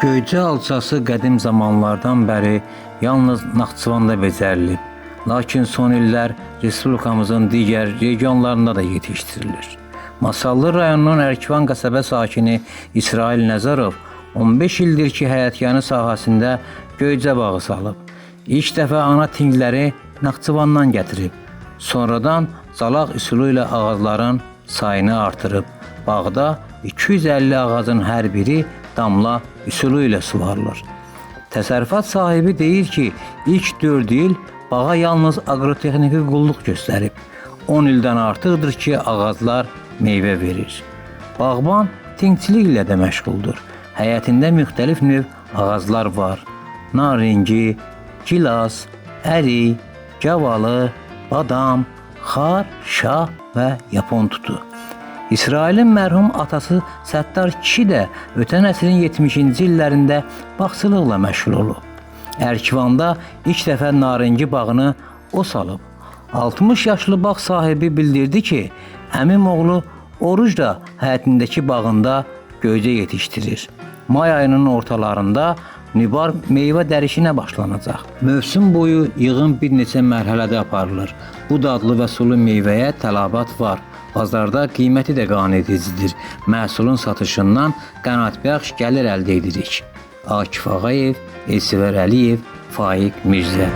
Göyçə alçası qədim zamanlardan bəri yalnız Naxçıvanda becərilib. Lakin son illər Respublikamızın digər regionlarında da yetişdirilir. Masallı rayonunun Ərkivan qəsəbə sakini İsrail Nəzərov 15 ildir ki, həyətyanı sahəsində göycə bağı salıb. İlk dəfə ana tingləri Naxçıvandan gətirib. Sonradan zalaq üsulu ilə ağacların sayını artırıb. Bağda 250 ağacın hər biri damla üsulu ilə suvarılır. Təsərrüfat sahibi deyir ki, ilk 4 il bağa yalnız aqrotexniki qulluq göstərib. 10 ildən artıqdır ki, ağaclar meyvə verir. Bağban tingçilik ilə də məşğuldur. Həyətində müxtəlif növ ağaclar var. Naringi, gilas, ərik, gavalı, badam, xar, şah və yapon tutu. İsrailin mərhum atası Səttar kişi də ötən əsrin 70-ci illərində bağçılıqla məşğul olub. Ərkivanda ilk dəfə naringi bağını o salıb. 60 yaşlı bağ sahibi bildirdi ki, əmim oğlu Oruc da həyətindəki bağında göycə yetişdirir. May ayının ortalarında nübar meyvə dərişinə başlanacaq. Mövsüm boyu yığım bir neçə mərhələdə aparılır. Bu dadlı və sulu meyvəyə tələbat var. Bazarda qiyməti də qanedicidir. Məhsulun satışından qənaətbəxş gəlir əldə edirik. Akif Ağayev, Elsəvər Əliyev, Faiq Mirzə.